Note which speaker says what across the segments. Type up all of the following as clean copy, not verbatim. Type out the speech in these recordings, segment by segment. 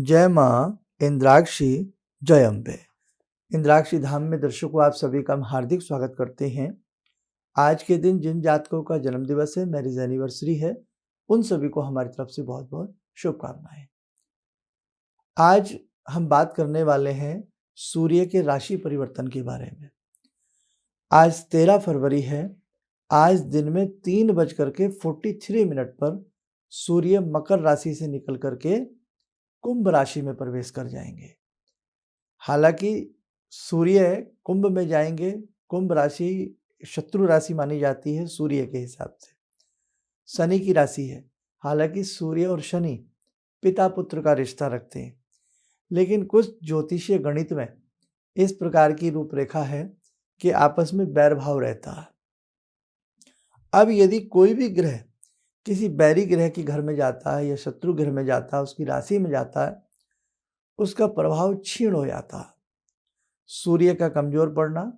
Speaker 1: जय माँ इंद्राक्षी जय अम्बे। इंद्राक्षी धाम में दर्शकों आप सभी का हम हार्दिक स्वागत करते हैं। आज के दिन जिन जातकों का जन्म दिवस है, मैरिज एनिवर्सरी है, उन सभी को हमारी तरफ से बहुत बहुत शुभकामनाएं। आज हम बात करने वाले हैं सूर्य के राशि परिवर्तन के बारे में। आज 13 फरवरी है। आज दिन में 3:43 पर सूर्य मकर राशि से निकल करके कुंभ राशि में प्रवेश कर जाएंगे। हालांकि सूर्य कुंभ में जाएंगे, कुंभ राशि शत्रु राशि मानी जाती है सूर्य के हिसाब से, शनि की राशि है। हालांकि सूर्य और शनि पिता पुत्र का रिश्ता रखते हैं, लेकिन कुछ ज्योतिषीय गणित में इस प्रकार की रूपरेखा है कि आपस में बैर भाव रहता है। अब यदि कोई भी ग्रह किसी बैरी ग्रह के घर में जाता है या शत्रु ग्रह में जाता है, उसकी राशि में जाता है, उसका प्रभाव क्षीण हो जाता है। सूर्य का कमजोर पड़ना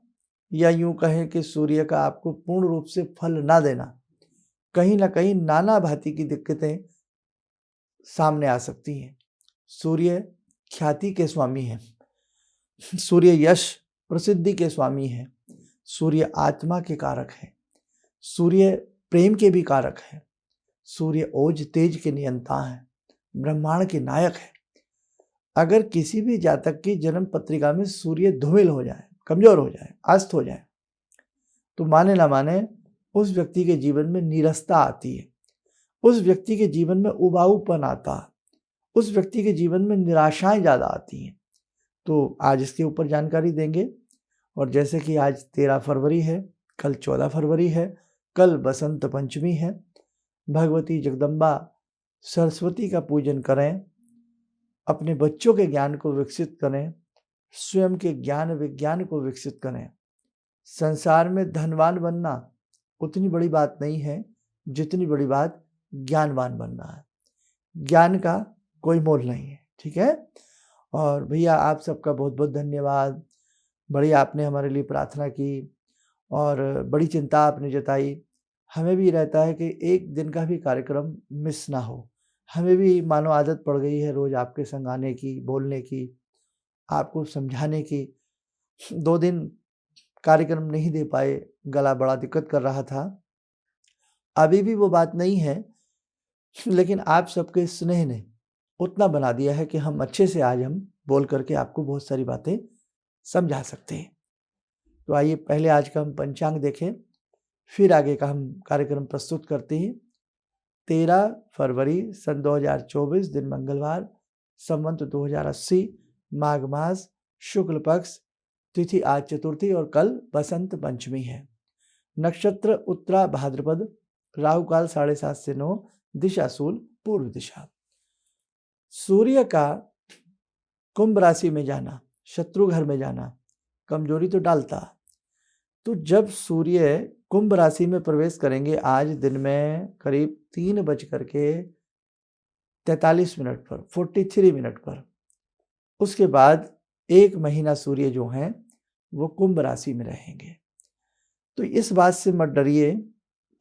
Speaker 1: या यूं कहें कि सूर्य का आपको पूर्ण रूप से फल ना देना, कहीं ना कहीं नाना भांति की दिक्कतें सामने आ सकती हैं। सूर्य ख्याति के स्वामी हैं, सूर्य यश प्रसिद्धि के स्वामी हैं, सूर्य आत्मा के कारक हैं, सूर्य प्रेम के भी कारक हैं, सूर्य ओज तेज के नियंता हैं, ब्रह्मांड के नायक हैं। अगर किसी भी जातक की जन्म पत्रिका में सूर्य धूमिल हो जाए, कमजोर हो जाए, अस्त हो जाए, तो माने ना माने उस व्यक्ति के जीवन में नीरसता आती है, उस व्यक्ति के जीवन में उबाऊपन आता है, उस व्यक्ति के जीवन में निराशाएं ज़्यादा आती हैं। तो आज इसके ऊपर जानकारी देंगे। और जैसे कि आज 13 फरवरी है, कल 14 फरवरी है, कल बसंत पंचमी है। भगवती जगदम्बा सरस्वती का पूजन करें, अपने बच्चों के ज्ञान को विकसित करें, स्वयं के ज्ञान विज्ञान को विकसित करें। संसार में धनवान बनना उतनी बड़ी बात नहीं है जितनी बड़ी बात ज्ञानवान बनना है। ज्ञान का कोई मोल नहीं है, ठीक है। और भैया आप सबका बहुत बहुत धन्यवाद। बड़ी आपने हमारे लिए प्रार्थना की और बड़ी चिंता आपने जताई। हमें भी रहता है कि एक दिन का भी कार्यक्रम मिस ना हो। हमें भी मानो आदत पड़ गई है रोज आपके संग आने की, बोलने की, आपको समझाने की। 2 दिन कार्यक्रम नहीं दे पाए, गला बड़ा दिक्कत कर रहा था। अभी भी वो बात नहीं है, लेकिन आप सबके स्नेह ने उतना बना दिया है कि हम अच्छे से आज हम बोल करके आपको बहुत सारी बातें समझा सकते हैं। तो आइए पहले आज का हम पंचांग देखें, फिर आगे का हम कार्यक्रम प्रस्तुत करते हैं। 13 फरवरी सन 2024, दिन मंगलवार, संवत 2080, माघ मास, शुक्ल पक्ष, तिथि आज चतुर्थी और कल बसंत पंचमी है। नक्षत्र उत्तरा भाद्रपद, राहु काल 7:30 से 9, दिशा शूल पूर्व दिशा। सूर्य का कुंभ राशि में जाना, शत्रु घर में जाना कमजोरी तो डालता। तो जब सूर्य कुंभ राशि में प्रवेश करेंगे आज दिन में करीब 3:43 पर, 43 पर, उसके बाद 1 महीना सूर्य जो हैं वो कुंभ राशि में रहेंगे। तो इस बात से मत डरिए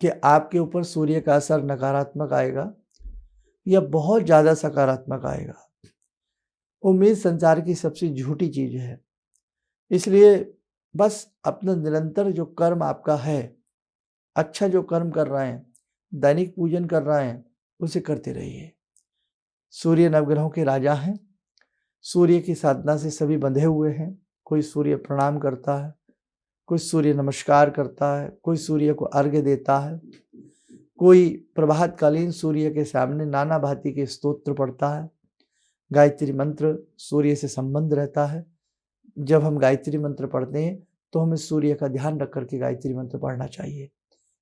Speaker 1: कि आपके ऊपर सूर्य का असर नकारात्मक आएगा या बहुत ज़्यादा सकारात्मक आएगा। उम्मीद संसार की सबसे झूठी चीज है। इसलिए बस अपना निरंतर जो कर्म आपका है, अच्छा जो कर्म कर रहे हैं, दैनिक पूजन कर रहे हैं, उसे करते रहिए। सूर्य नवग्रहों के राजा हैं। सूर्य की साधना से सभी बंधे हुए हैं। कोई सूर्य प्रणाम करता है, कोई सूर्य नमस्कार करता है, कोई सूर्य को अर्घ्य देता है, कोई प्रभातकालीन सूर्य के सामने नाना भांति के स्तोत्र पढ़ता है। गायत्री मंत्र सूर्य से संबंध रहता है। जब हम गायत्री मंत्र पढ़ते हैं तो हमें सूर्य का ध्यान रख करके गायत्री मंत्र पढ़ना चाहिए।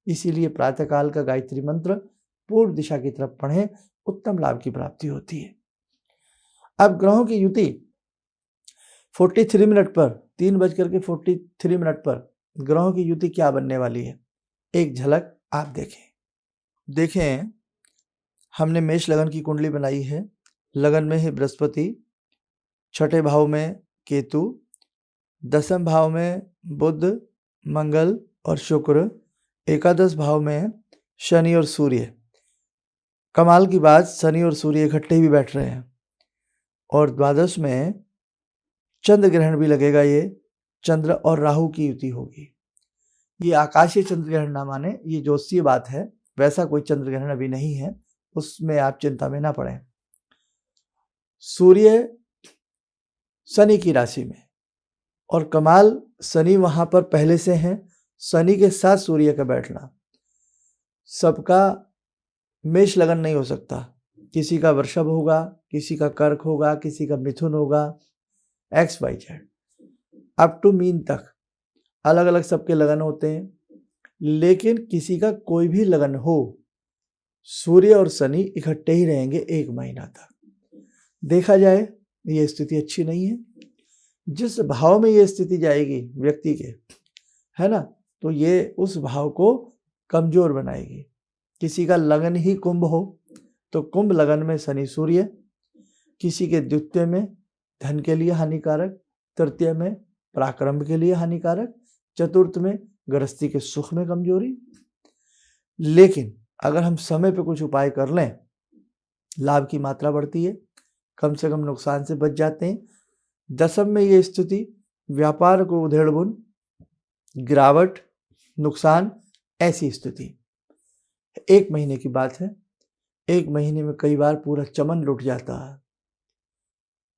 Speaker 1: इसीलिए प्रातःकाल का गायत्री मंत्र पूर्व दिशा की तरफ पढ़ें, उत्तम लाभ की प्राप्ति होती है। अब ग्रहों की युति 43 पर, 3:43 पर ग्रहों की युति क्या बनने वाली है, एक झलक आप देखें। हमने मेष लगन की कुंडली बनाई है। लगन में है बृहस्पति, छठे भाव में केतु, 10वें भाव में बुध, मंगल और शुक्र, एकादश भाव में शनि और सूर्य। कमाल की बात, शनि और सूर्य इकट्ठे भी बैठ रहे हैं। और द्वादश में चंद्र ग्रहण भी लगेगा। ये चंद्र और राहु की युति होगी। ये आकाशीय चंद्र ग्रहण ना माने, ये ज्योतिषीय बात है। वैसा कोई चंद्र ग्रहण अभी नहीं है, उसमें आप चिंता में ना पड़े। सूर्य शनि की राशि में, और कमाल शनि वहां पर पहले से हैं। शनि के साथ सूर्य का बैठना, सबका मेष लगन नहीं हो सकता। किसी का वृषभ होगा, किसी का कर्क होगा, किसी का मिथुन होगा, XYZ अप टू मीन तक अलग अलग सबके लगन होते हैं। लेकिन किसी का कोई भी लगन हो, सूर्य और शनि इकट्ठे ही रहेंगे 1 महीना तक। देखा जाए ये स्थिति अच्छी नहीं है। जिस भाव में ये स्थिति जाएगी व्यक्ति के, है ना, तो ये उस भाव को कमजोर बनाएगी। किसी का लगन ही कुंभ हो तो कुंभ लगन में शनि सूर्य, किसी के द्वितीय में धन के लिए हानिकारक, तृतीय में पराक्रम के लिए हानिकारक, चतुर्थ में गृहस्थी के सुख में कमजोरी। लेकिन अगर हम समय पे कुछ उपाय कर लें, लाभ की मात्रा बढ़ती है, कम से कम नुकसान से बच जाते हैं। दशम में ये स्थिति व्यापार को उधेड़-बुन, गिरावट, नुकसान, ऐसी स्थिति 1 महीने की बात है। 1 महीने में कई बार पूरा चमन लुट जाता है।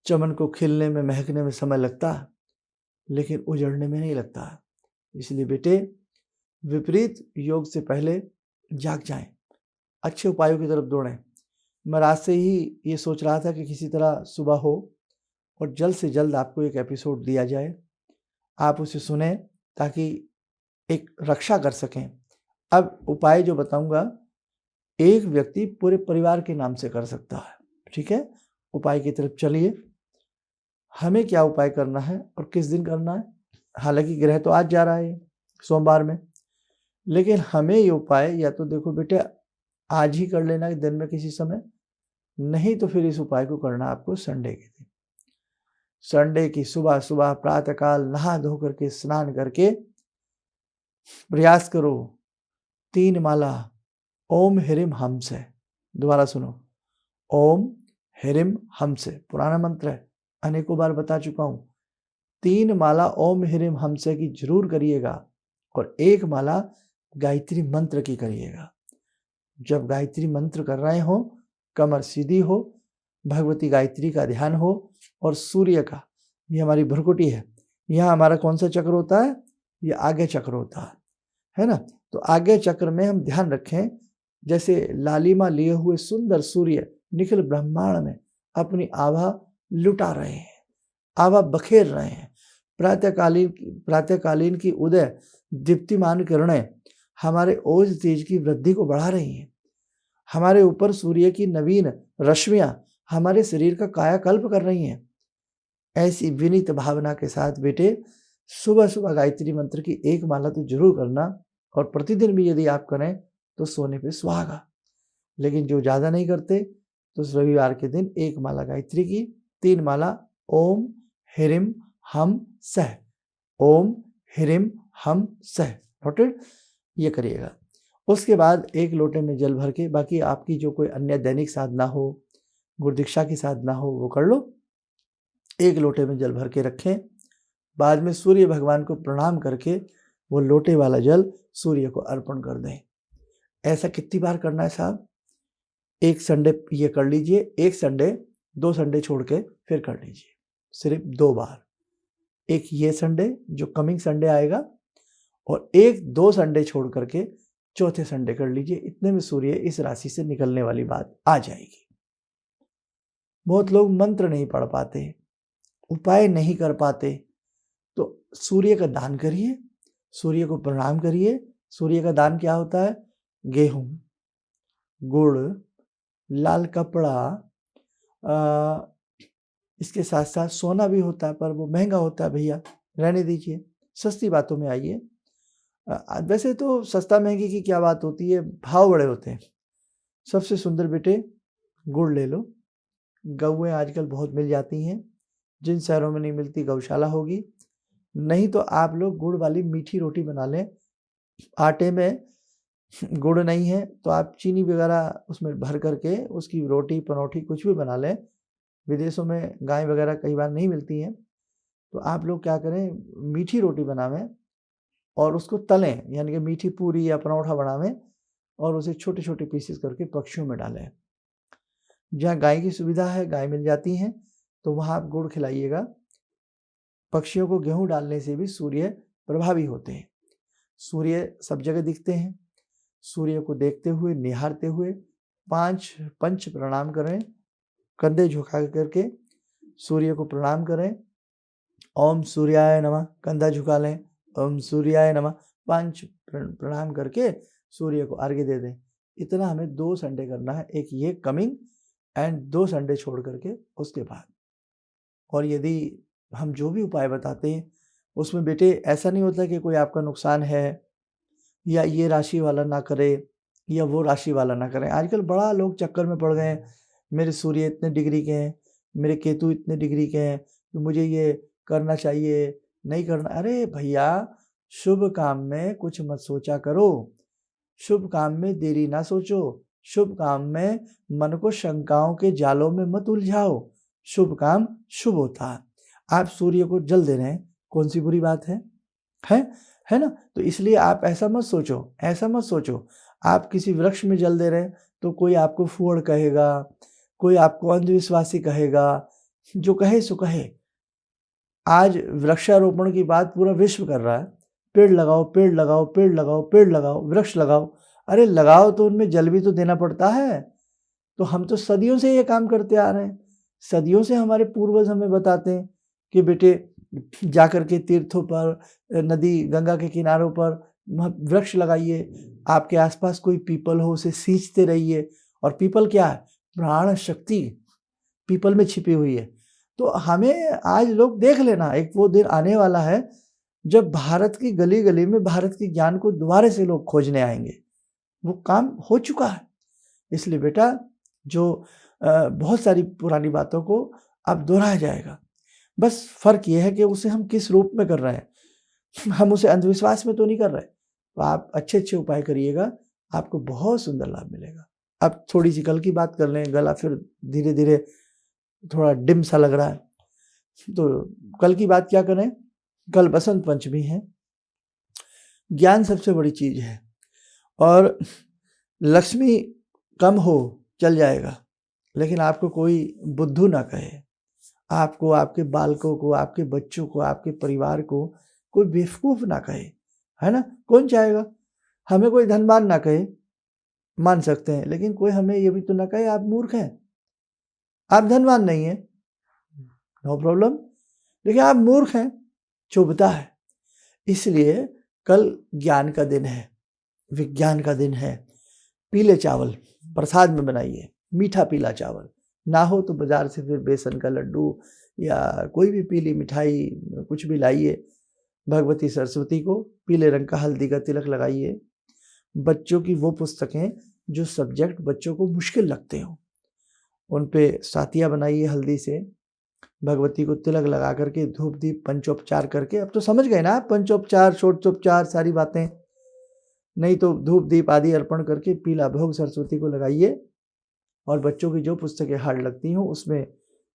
Speaker 1: चमन को खिलने में, महकने में समय लगता है, लेकिन उजड़ने में नहीं लगता। इसलिए बेटे, विपरीत योग से पहले जाग जाएं, अच्छे उपायों की तरफ दौड़ें। मैं रात से ही ये सोच रहा था कि किसी तरह सुबह हो और जल्द से जल्द आपको एक एपिसोड दिया जाए, आप उसे सुने ताकि एक रक्षा कर सकें। अब उपाय जो बताऊंगा, एक व्यक्ति पूरे परिवार के नाम से कर सकता है। ठीक है, उपाय की तरफ चलिए। हमें क्या उपाय करना है और किस दिन करना है? हालांकि ग्रह तो आज जा रहा है सोमवार में, लेकिन हमें ये उपाय या तो देखो बेटे आज ही कर लेना दिन में किसी समय, नहीं तो फिर इस उपाय को करना आपको संडे के दिन। संडे की सुबह सुबह प्रातःकाल नहा धो करके स्नान करके प्रयास करो 3 माला ओम ह्रीम हम से। दोबारा सुनो, ओम ह्रीम हम से, पुराना मंत्र है, अनेकों बार बता चुका हूं। 3 माला ओम ह्रीम हम से की जरूर करिएगा और 1 माला गायत्री मंत्र की करिएगा। जब गायत्री मंत्र कर रहे हो, कमर सीधी हो, भगवती गायत्री का ध्यान हो और सूर्य का, ये हमारी भ्रुकुटी है, यहाँ हमारा कौन सा चक्र होता है? ये आगे चक्र होता है ना। तो आगे चक्र में हम ध्यान रखें, जैसे लालिमा लिए हुए सुंदर सूर्य निखिल ब्रह्मांड में अपनी आभा लुटा रहे हैं, आभा बखेर रहे हैं। प्रातःकालीन की उदय दीप्तिमान किरणें हमारे ओज तेज की वृद्धि को बढ़ा रही हैं। हमारे ऊपर सूर्य की नवीन रश्मियां हमारे शरीर का कायाकल्प कर रही हैं। ऐसी विनीत भावना के साथ बेटे सुबह सुबह गायत्री मंत्र की 1 माला तो जरूर करना, और प्रतिदिन भी यदि आप करें तो सोने पे सुहागा। लेकिन जो ज्यादा नहीं करते तो रविवार के दिन 1 माला गायत्री की, 3 माला ओम ह्रीम हम सह, ओम ह्रीम हम सह, नोटेड, ये करिएगा। उसके बाद 1 लोटे में जल भर के, बाकी आपकी जो कोई अन्य दैनिक साधना हो, गुरुदीक्षा की साधना हो, वो कर लो। 1 लोटे में जल भर के रखें। बाद में सूर्य भगवान को प्रणाम करके वो लोटे वाला जल सूर्य को अर्पण कर दें। ऐसा कितनी बार करना है साहब? 1 संडे ये कर लीजिए, 1 संडे, 2 संडे छोड़ के फिर कर लीजिए, सिर्फ 2 बार। एक ये संडे जो कमिंग संडे आएगा, और 1-2 संडे छोड़ करके चौथे संडे कर लीजिए। इतने में सूर्य इस राशि से निकलने वाली बात आ जाएगी। बहुत लोग मंत्र नहीं पढ़ पाते, उपाय नहीं कर पाते, तो सूर्य का दान करिए, सूर्य को प्रणाम करिए। सूर्य का दान क्या होता है? गेहूं, गुड़, लाल कपड़ा, इसके साथ साथ सोना भी होता है, पर वो महंगा होता है भैया, रहने दीजिए, सस्ती बातों में आइए। वैसे तो सस्ता महंगी की क्या बात होती है, भाव बड़े होते हैं। सबसे सुंदर बेटे गुड़ ले लो। गौएं आजकल बहुत मिल जाती हैं, जिन शहरों में नहीं मिलती गौशाला होगी, नहीं तो आप लोग गुड़ वाली मीठी रोटी बना लें। आटे में गुड़ नहीं है तो आप चीनी वगैरह उसमें भर करके उसकी रोटी, पनौटी कुछ भी बना लें, विदेशों में गाय वगैरह कई बार नहीं मिलती हैं, तो आप लोग क्या करें, मीठी रोटी बनावें और उसको तलें, यानी कि मीठी पूरी या पराठा बनावें और उसे छोटे-छोटे पीसेस करके पक्षियों में डालें। जहाँ गाय की सुविधा है, गाय मिल जाती हैं, तो वहाँ आप गुड़ खिलाइएगा। पक्षियों को गेहूँ डालने से भी सूर्य प्रभावी होते हैं। सूर्य सब जगह दिखते हैं। सूर्य को देखते हुए, निहारते हुए 5 पंच प्रणाम करें, कंधे झुका करके सूर्य को प्रणाम करें। ओम सूर्याय नमः, कंधा झुका लें, ओम सूर्याय नमः, 5 प्रणाम करके सूर्य को अर्घ्य दे दें। इतना हमें 2 संडे करना है, एक ये कमिंग एंड 2 संडे छोड़ करके उसके बाद। और यदि हम जो भी उपाय बताते हैं उसमें बेटे ऐसा नहीं होता कि कोई आपका नुकसान है या ये राशि वाला ना करे या वो राशि वाला ना करें। आजकल बड़ा लोग चक्कर में पड़ गए हैं, मेरे सूर्य इतने डिग्री के हैं, मेरे केतु इतने डिग्री के हैं, तो मुझे ये करना चाहिए, नहीं करना। अरे भैया, शुभ काम में कुछ मत सोचा करो, शुभ काम में देरी ना सोचो, शुभ काम में मन को शंकाओं के जालों में मत उलझाओ, शुभ काम शुभ होता है। आप सूर्य को जल दे रहे हैं, कौन सी बुरी बात है? है ना? तो इसलिए आप ऐसा मत सोचो, ऐसा मत सोचो। आप किसी वृक्ष में जल दे रहे हैं तो कोई आपको फूहड़ कहेगा, कोई आपको अंधविश्वासी कहेगा, जो कहे सो कहे। आज वृक्षारोपण की बात पूरा विश्व कर रहा है, पेड़ लगाओ, पेड़ लगाओ, पेड़ लगाओ, पेड़ लगाओ, वृक्ष लगाओ। अरे लगाओ तो उनमें जल भी तो देना पड़ता है। तो हम तो सदियों से ये काम करते आ रहे हैं, सदियों से हमारे पूर्वज हमें बताते हैं कि बेटे जाकर के तीर्थों पर, नदी गंगा के किनारों पर वृक्ष लगाइए, आपके आसपास कोई पीपल हो उसे सींचते रहिए। और पीपल क्या है? प्राण शक्ति पीपल में छिपी हुई है। तो हमें आज लोग देख लेना, एक वो दिन आने वाला है जब भारत की गली गली में भारत के ज्ञान को दोबारा से लोग खोजने आएंगे। वो काम हो चुका है। इसलिए बेटा जो बहुत सारी पुरानी बातों को अब दोहराया जाएगा, बस फर्क ये है कि उसे हम किस रूप में कर रहे हैं। हम उसे अंधविश्वास में तो नहीं कर रहे। तो आप अच्छे उपाय करिएगा, आपको बहुत सुंदर लाभ मिलेगा। अब थोड़ी सी कल की बात कर लें, गला फिर धीरे धीरे थोड़ा डिम सा लग रहा है, तो कल की बात क्या करें? कल बसंत पंचमी है। ज्ञान सबसे बड़ी चीज है और लक्ष्मी कम हो चल जाएगा, लेकिन आपको कोई बुद्धू ना कहे, आपको, आपके बालकों को, आपके बच्चों को, आपके परिवार को कोई बेवकूफ ना कहे, है ना? कौन चाहेगा? हमें कोई धनवान ना कहे, मान सकते हैं, लेकिन कोई हमें ये भी तो ना कहे आप मूर्ख हैं, आप धनवान नहीं हैं, नो प्रॉब्लम, लेकिन आप मूर्ख हैं, चुभता है। इसलिए कल ज्ञान का दिन है, विज्ञान का दिन है। पीले चावल प्रसाद में बनाइए, मीठा पीला चावल, ना हो तो बाजार से फिर बेसन का लड्डू या कोई भी पीली मिठाई कुछ भी लाइए। भगवती सरस्वती को पीले रंग का हल्दी का तिलक लगाइए। बच्चों की वो पुस्तकें जो सब्जेक्ट बच्चों को मुश्किल लगते हो, उन पे सातिया बनाइए हल्दी से, भगवती को तिलक लगा करके धूप दीप पंचोपचार करके। अब तो समझ गए ना आप, पंचोपचार षोडशोपचार सारी बातें। नहीं तो धूप दीप आदि अर्पण करके पीला भोग सरस्वती को लगाइए और बच्चों की जो पुस्तकें हार्ड लगती हों उसमें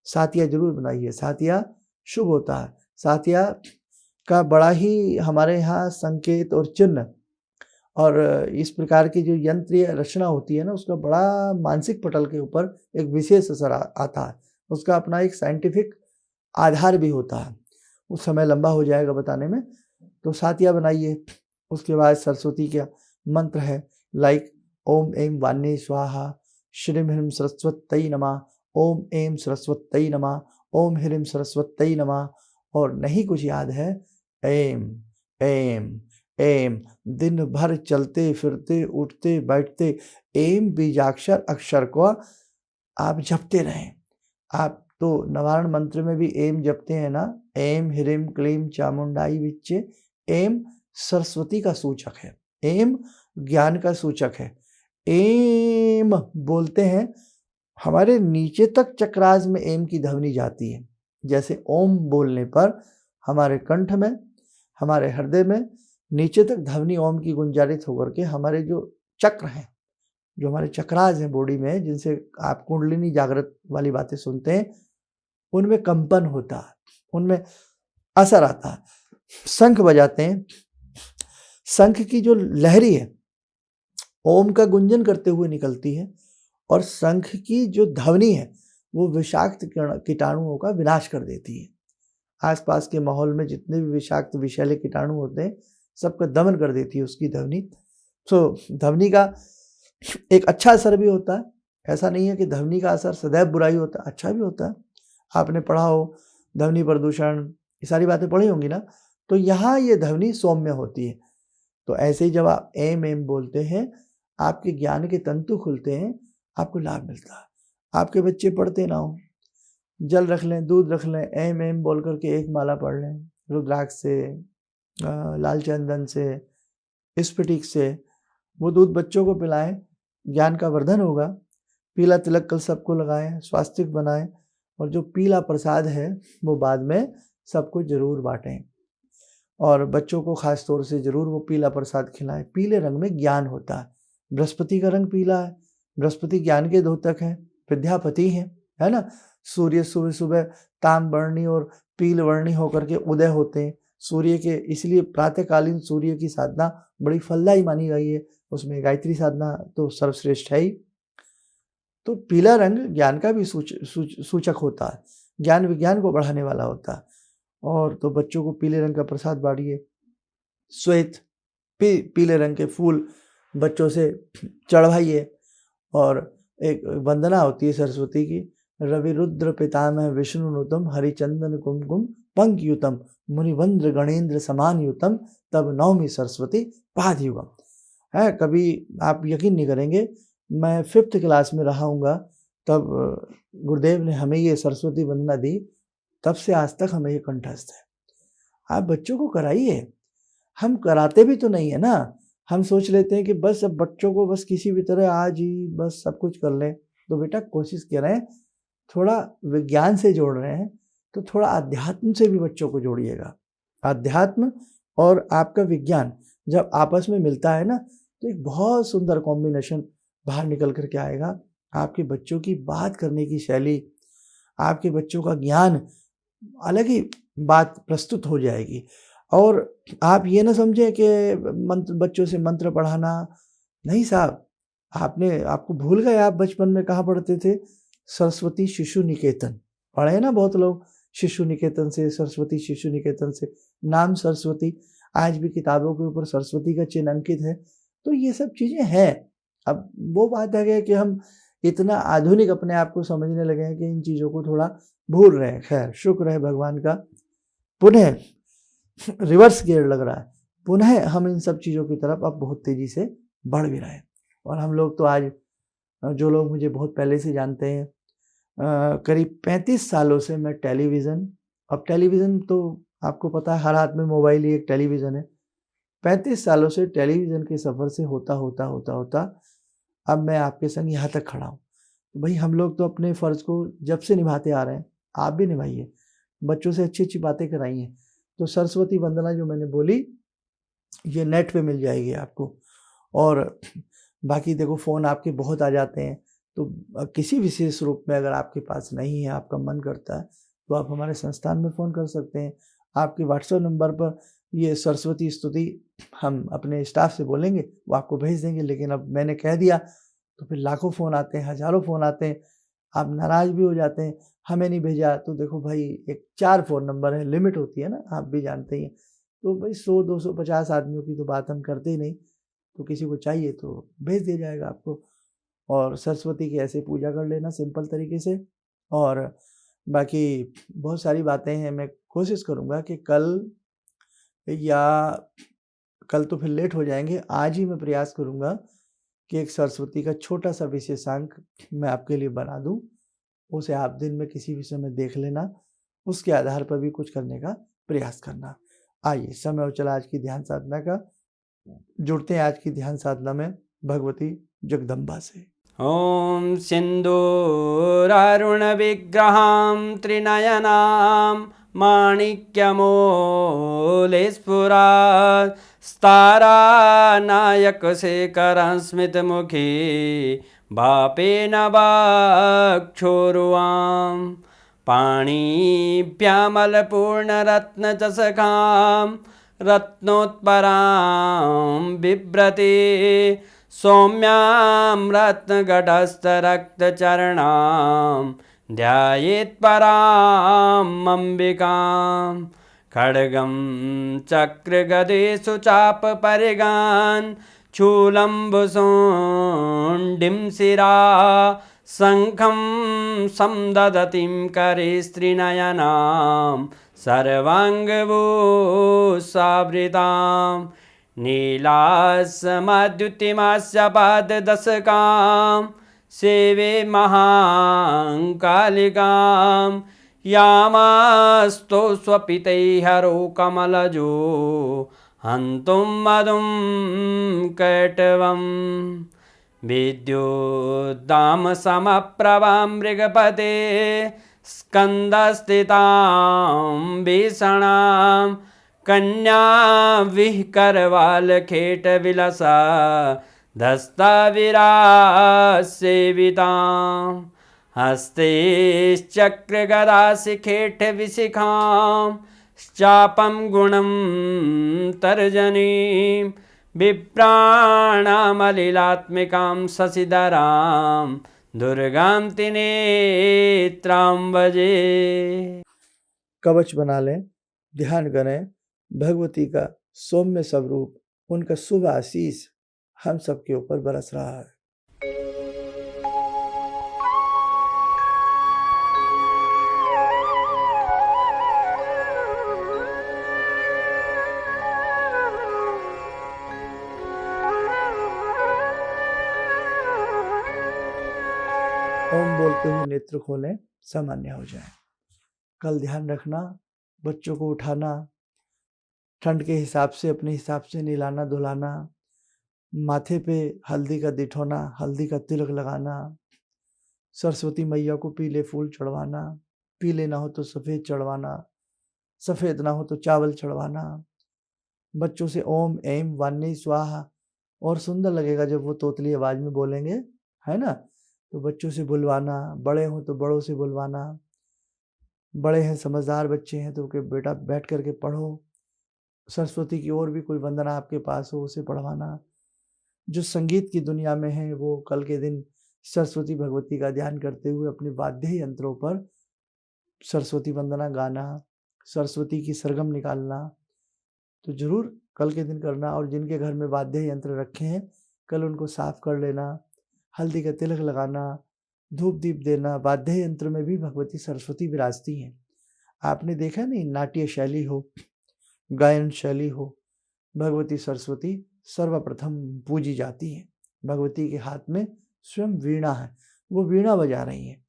Speaker 1: सातिया जरूर बनाइए। सातिया शुभ होता है। सातिया का बड़ा ही हमारे यहाँ संकेत और चिन्ह और इस प्रकार की जो यंत्रीय रचना होती है ना, उसका बड़ा मानसिक पटल के ऊपर एक विशेष असर आता है। उसका अपना एक साइंटिफिक आधार भी होता है। उस समय लंबा हो जाएगा बताने में, तो सातिया बनाइए। उसके बाद सरस्वती का मंत्र है लाइक ओम ऐं वाण्ये स्वाहा, श्रीं ह्रीं सरस्वत्यै नमः, ओम ऐं सरस्वत्यै नमः, ओम ह्रीं सरस्वत्यै नमः। और नहीं कुछ याद है, ऐं ऐं ऐं, दिन भर चलते फिरते उठते बैठते ऐं बीजाक्षर अक्षर को आप जपते रहें। आप तो नवारण मंत्र में भी ऐं जपते हैं ना, ऐं ह्रीं क्लीं चामुंडाई विच्चे। ऐं सरस्वती का सूचक है, ऐं ज्ञान का सूचक है। ऐं बोलते हैं, हमारे नीचे तक चक्रास में ऐं की ध्वनि जाती है। जैसे ओम बोलने पर हमारे कंठ में, हमारे हृदय में नीचे तक ध्वनि ओम की गुंजारित होकर के हमारे जो चक्र हैं, जो हमारे चक्रास हैं बॉडी में, जिनसे आप कुंडलिनी जागृत वाली बातें सुनते हैं, उनमें कंपन होता है, उनमें असर आता है। शंख बजाते हैं, शंख की जो लहरी है ओम का गुंजन करते हुए निकलती है और शंख की जो ध्वनि है वो विषाक्त कीटाणुओं का विनाश कर देती है। आसपास के माहौल में जितने भी विषाक्त विषैले कीटाणु होते हैं सबका दमन कर देती है उसकी ध्वनि। तो ध्वनि का एक अच्छा असर भी होता है, ऐसा नहीं है कि ध्वनि का असर सदैव बुराई होता है, अच्छा भी होता है। आपने पढ़ा हो ध्वनि प्रदूषण, ये सारी बातें पढ़ी होंगी ना। तो यहाँ ये ध्वनि सौम्य होती है। तो ऐसे ही जब आप एम एम बोलते हैं आपके ज्ञान के तंतु खुलते हैं, आपको लाभ मिलता है। आपके बच्चे पढ़ते ना हो, जल रख लें, दूध रख लें, एम एम बोल करके एक माला पढ़ लें, रुद्राक्ष से, लाल चंदन से, स्फटिक से, वो दूध बच्चों को पिलाएं, ज्ञान का वर्धन होगा। पीला तिलक कल सबको लगाएं, स्वास्तिक बनाएं और जो पीला प्रसाद है वो बाद में सबको जरूर बांटें और बच्चों को खास तौर से जरूर वो पीला प्रसाद खिलाएं। पीले रंग में ज्ञान होता है, बृहस्पति का रंग पीला है, बृहस्पति ज्ञान के द्योतक हैं, विद्यापति हैं, है ना। सूर्य सुबह सुबह ताम वर्णी और पील वर्णी होकर के उदय होते हैं सूर्य के, इसलिए प्रातःकालीन सूर्य की साधना बड़ी फलदायी मानी गई है। उसमें गायत्री साधना तो सर्वश्रेष्ठ है ही। तो पीला रंग ज्ञान का भी सूचक होता है, ज्ञान विज्ञान को बढ़ाने वाला होता है। और तो बच्चों को पीले रंग का प्रसाद बांटिए। श्वेत पीले रंग के फूल बच्चों से चढ़वाइए। और एक वंदना होती है सरस्वती की, रवि रुद्र पितामह विष्णुनुतम हरिचंदन कुमकुम पंकयुतम मुनिवंद्र गणेन्द्र समान युतम तब नवमी सरस्वती पादयुगम है। कभी आप यकीन नहीं करेंगे, मैं 5th क्लास में रहा हूँगा तब गुरुदेव ने हमें ये सरस्वती वंदना दी, तब से आज तक हमें ये कंठस्थ है। आप बच्चों को कराइए, हम कराते भी तो नहीं है ना। हम सोच लेते हैं कि बस अब बच्चों को बस किसी भी तरह आज ही बस सब कुछ कर लें। तो बेटा कोशिश कर रहे हैं, थोड़ा विज्ञान से जोड़ रहे हैं तो थोड़ा अध्यात्म से भी बच्चों को जोड़िएगा। अध्यात्म और आपका विज्ञान जब आपस में मिलता है ना तो एक बहुत सुंदर कॉम्बिनेशन बाहर निकल कर के आएगा। आपके बच्चों की बात करने की शैली, आपके बच्चों का ज्ञान अलग ही बात प्रस्तुत हो जाएगी। और आप ये ना समझें कि मंत्र बच्चों से मंत्र पढ़ाना नहीं साहब, आपको भूल गए आप बचपन में कहाँ पढ़ते थे? सरस्वती शिशु निकेतन पढ़े ना बहुत लोग, शिशु निकेतन से, सरस्वती शिशु निकेतन से। नाम सरस्वती, आज भी किताबों के ऊपर सरस्वती का चिन्ह अंकित है। तो ये सब चीज़ें हैं। अब वो बात है कि हम इतना आधुनिक अपने आप को समझने लगे हैं कि इन चीज़ों को थोड़ा भूल रहे हैं। खैर शुक्र है भगवान का, पुनः रिवर्स गियर लग रहा है, पुनः हम इन सब चीज़ों की तरफ अब बहुत तेज़ी से बढ़ भी रहे हैं। और हम लोग तो आज, जो लोग मुझे बहुत पहले से जानते हैं, करीब 35 सालों से मैं टेलीविज़न, अब टेलीविज़न तो आपको पता है हर हाथ में मोबाइल ही एक टेलीविज़न है। 35 सालों से टेलीविज़न के सफ़र से होता अब मैं आपके संग यहाँ तक खड़ा हूँ। तो भाई हम लोग तो अपने फ़र्ज़ को जब से निभाते आ रहे हैं, आप भी निभाइए, बच्चों से अच्छी-अच्छी बातें कराइए। तो सरस्वती वंदना जो मैंने बोली ये नेट पे मिल जाएगी आपको। और बाकी देखो फ़ोन आपके बहुत आ जाते हैं, तो किसी विशेष रूप में अगर आपके पास नहीं है, आपका मन करता है तो आप हमारे संस्थान में फ़ोन कर सकते हैं। आपके व्हाट्सएप नंबर पर ये सरस्वती स्तुति हम अपने स्टाफ से बोलेंगे, वो आपको भेज देंगे। लेकिन अब मैंने कह दिया तो फिर लाखों फ़ोन आते हैं, हज़ारों फ़ोन आते हैं, आप नाराज़ भी हो जाते हैं, हमें नहीं भेजा। तो देखो भाई एक 4 फ़ोन नंबर है, लिमिट होती है ना, आप भी जानते ही हैं। तो भाई 100-250 आदमियों की तो बात हम करते ही नहीं, तो किसी को चाहिए तो भेज दिया जाएगा आपको। और सरस्वती की ऐसे पूजा कर लेना सिंपल तरीके से। और बाकी बहुत सारी बातें हैं, मैं कोशिश करूँगा कि कल तो फिर लेट हो जाएंगे, आज ही मैं प्रयास करूँगा कि एक सरस्वती का छोटा सा विशेषांक मैं आपके लिए बना दूँ। उसे आप दिन में किसी भी समय देख लेना, उसके आधार पर भी कुछ करने का प्रयास करना। आइए समय हो चला आज की ध्यान साधना का, जुड़ते हैं आज की ध्यान साधना में भगवती जगदम्बा से।
Speaker 2: ॐ सिन्दूरारुणविग्रहां त्रिनयनां माणिक्यमौलिस्फुरात् स्तारानायकशेखरं स्मितमुखी भापेन वाक्षोरुवां पाणिभ्यामलपूर्णरत्नचषकां रत्नोत्परां बिभ्रति सौम्यां रत्नगटस्थरक्तचरणां ध्यायेत्पराम् अम्बिकां खड्गं चक्रगदेषु चापपरिगान् चूलम्बुसुण्डिं शिरा शङ्खं समदधतीं करे स्त्रीनयनां सर्वाङ्गभूषावृतां नीलासमद्युतिमास्य पाददशकां सेवे महाकालिकां यामास्तो स्वपितैहरो कमलजो हन्तुं मधुं कैटवम् विद्युद्दामसमप्रभां मृगपते स्कन्दस्थितां भीषणां कन्याविहकरवालखेटविलसा धस्ताविरासेवितां हस्तैश्चक्रगदाशिखेटविशिखां चापं गुणं तर्जनीं विप्राणामलिलात्मिकां शशिधरां दुर्गां त्रिनेत्रां भजे।
Speaker 1: कवच बना लें, ध्यान करें, भगवती का सौम्य स्वरूप, उनका शुभ आशीष हम सबके ऊपर बरस रहा है। ओम बोलते हुए नेत्र खोलें, सामान्य हो जाए। कल ध्यान रखना, बच्चों को उठाना, ठंड के हिसाब से अपने हिसाब से नहलाना धुलाना, माथे पे हल्दी का दिठोना, हल्दी का तिलक लगाना, सरस्वती मैया को पीले फूल चढ़वाना, पीले ना हो तो सफ़ेद चढ़वाना, सफ़ेद ना हो तो चावल चढ़वाना, बच्चों से ओम ऐम वाणी स्वाहा, और सुंदर लगेगा जब वो तोतली आवाज़ में बोलेंगे, है ना। तो बच्चों से बुलवाना, बड़े हों तो बड़ों से बुलवाना, बड़े हैं समझदार बच्चे हैं तो कि बेटा बैठ करके पढ़ो, सरस्वती की और भी कोई वंदना आपके पास हो उसे पढ़वाना। जो संगीत की दुनिया में है वो कल के दिन सरस्वती भगवती का ध्यान करते हुए अपने वाद्य यंत्रों पर सरस्वती वंदना गाना, सरस्वती की सरगम निकालना तो जरूर कल के दिन करना। और जिनके घर में वाद्य यंत्र रखे हैं कल उनको साफ कर लेना, हल्दी का तिलक लगाना, धूप दीप देना। वाद्य यंत्र में भी भगवती सरस्वती विराजती हैं। आपने देखा नहीं, नाट्य शैली हो, गायन शैली हो, भगवती सरस्वती सर्वप्रथम पूजी जाती है। भगवती के हाथ में स्वयं वीणा है, वो वीणा बजा रही है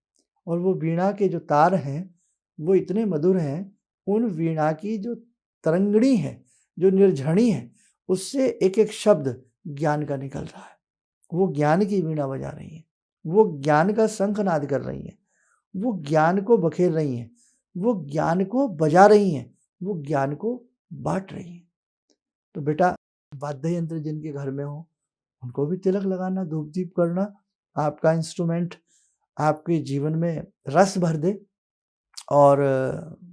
Speaker 1: और वो वीणा के जो तार हैं वो इतने मधुर हैं, उन वीणा की जो तरंगणी है, जो निर्झणी है, उससे एक एक शब्द ज्ञान का निकल रहा है। वो ज्ञान की वीणा बजा रही है, वो ज्ञान का शंखनाद कर रही है, वो ज्ञान को बखेर रही हैं, वो ज्ञान को बजा रही हैं, वो ज्ञान को बांट रही हैं। तो बेटा वाद्य यंत्र जिनके घर में हो उनको भी तिलक लगाना, धूप दीप करना, आपका इंस्ट्रूमेंट आपके जीवन में रस भर दे। और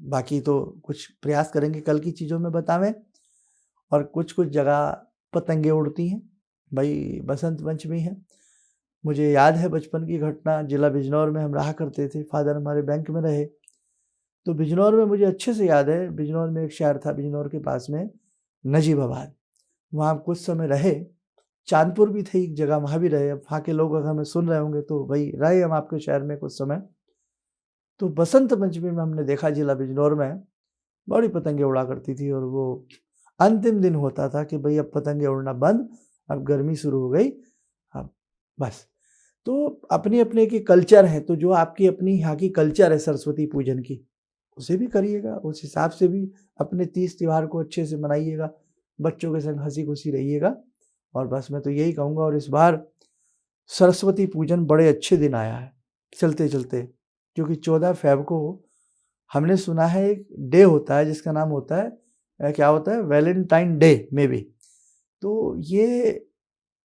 Speaker 1: बाकी तो कुछ प्रयास करेंगे कल की चीज़ों में बतावें। और कुछ कुछ जगह पतंगे उड़ती हैं, भाई बसंत पंचमी है। मुझे याद है बचपन की घटना, जिला बिजनौर में हम रहा करते थे, फादर हमारे बैंक में रहे, तो बिजनौर में मुझे अच्छे से याद है, बिजनौर में एक शहर था बिजनौर के पास में नजीबाबाद, वहाँ कुछ समय रहे। चांदपुर भी थी एक जगह, वहाँ भी रहे। अब वहाँ के लोग अगर हमें सुन रहे होंगे तो भाई रहे हम आपके शहर में कुछ समय। तो बसंत पंचमी में हमने देखा जिला बिजनौर में बड़ी पतंगे उड़ा करती थी, और वो अंतिम दिन होता था कि भाई अब पतंगे उड़ना बंद, अब गर्मी शुरू हो गई, अब बस। तो अपनी अपने की कल्चर है, तो जो आपकी अपनी यहाँ की कल्चर है सरस्वती पूजन की, उसे भी करिएगा, उस हिसाब से भी अपने तीज त्यौहार को अच्छे से मनाइएगा, बच्चों के संग हंसी खुशी रहिएगा। और बस मैं तो यही कहूँगा। और इस बार सरस्वती पूजन बड़े अच्छे दिन आया है चलते चलते, क्योंकि 14 फ़रवरी को हमने सुना है एक डे होता है जिसका नाम होता है, क्या होता है, वैलेंटाइन डे में भी। तो ये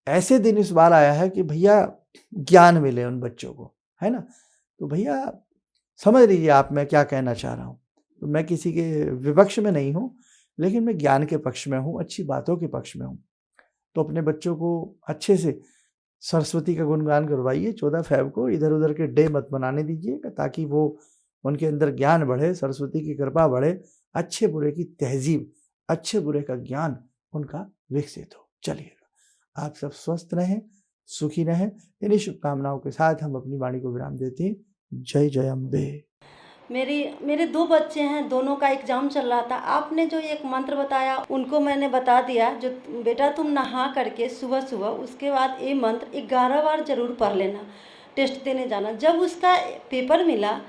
Speaker 1: ऐसे दिन इस बार आया है कि भैया ज्ञान मिले उन बच्चों को, है ना। तो भैया समझ लीजिए आप मैं क्या कहना चाह रहा हूँ। तो मैं किसी के विपक्ष में नहीं हूँ, लेकिन मैं ज्ञान के पक्ष में हूँ, अच्छी बातों के पक्ष में हूँ। तो अपने बच्चों को अच्छे से सरस्वती का गुणगान करवाइए, 14 फ़रवरी को इधर-उधर के डे मत मनाने दीजिए ताकि वो उनके अंदर ज्ञान बढ़े, सरस्वती की कृपा बढ़े, अच्छे-बुरे की तहज़ीब, अच्छे-बुरे का ज्ञान उनका विकसित हो। चलिएगा, आप सब स्वस्थ रहें, सुखी रहें। इन्हीं शुभकामनाओं के साथ हम अपनी वाणी को विराम देते हैं। जय जय अम्बे।
Speaker 3: मेरे 2 बच्चे हैं, दोनों का एग्ज़ाम चल रहा था। आपने जो एक मंत्र बताया उनको मैंने बता दिया, जो बेटा तुम नहा करके सुबह-सुबह उसके बाद ये मंत्र 11 बार ज़रूर पढ़ लेना, टेस्ट देने जाना। जब उसका पेपर मिला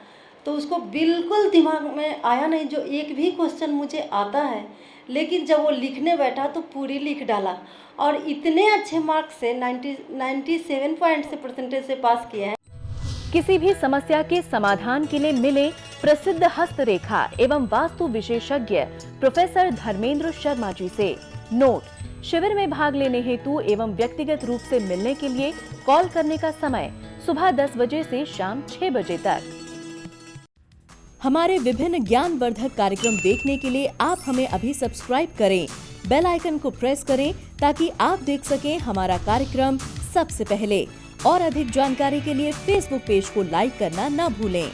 Speaker 3: तो उसको बिल्कुल दिमाग में आया नहीं, जो एक भी क्वेश्चन मुझे आता है, लेकिन जब वो लिखने बैठा तो पूरी लिख डाला और इतने अच्छे मार्क्स से 97 पॉइंट से परसेंटेज से पास किया है।
Speaker 4: किसी भी समस्या के समाधान के लिए मिले प्रसिद्ध हस्तरेखा एवं वास्तु विशेषज्ञ प्रोफेसर धर्मेंद्र शर्मा जी से। नोट: शिविर में भाग लेने हेतु एवं व्यक्तिगत रूप से मिलने के लिए कॉल करने का समय सुबह 10 बजे से शाम 6 बजे तक। हमारे विभिन्न ज्ञानवर्धक कार्यक्रम देखने के लिए आप हमें अभी सब्सक्राइब करें, बेल आइकन को प्रेस करें ताकि आप देख सकें हमारा कार्यक्रम सबसे पहले। और अधिक जानकारी के लिए फेसबुक पेज को लाइक करना न भूलें।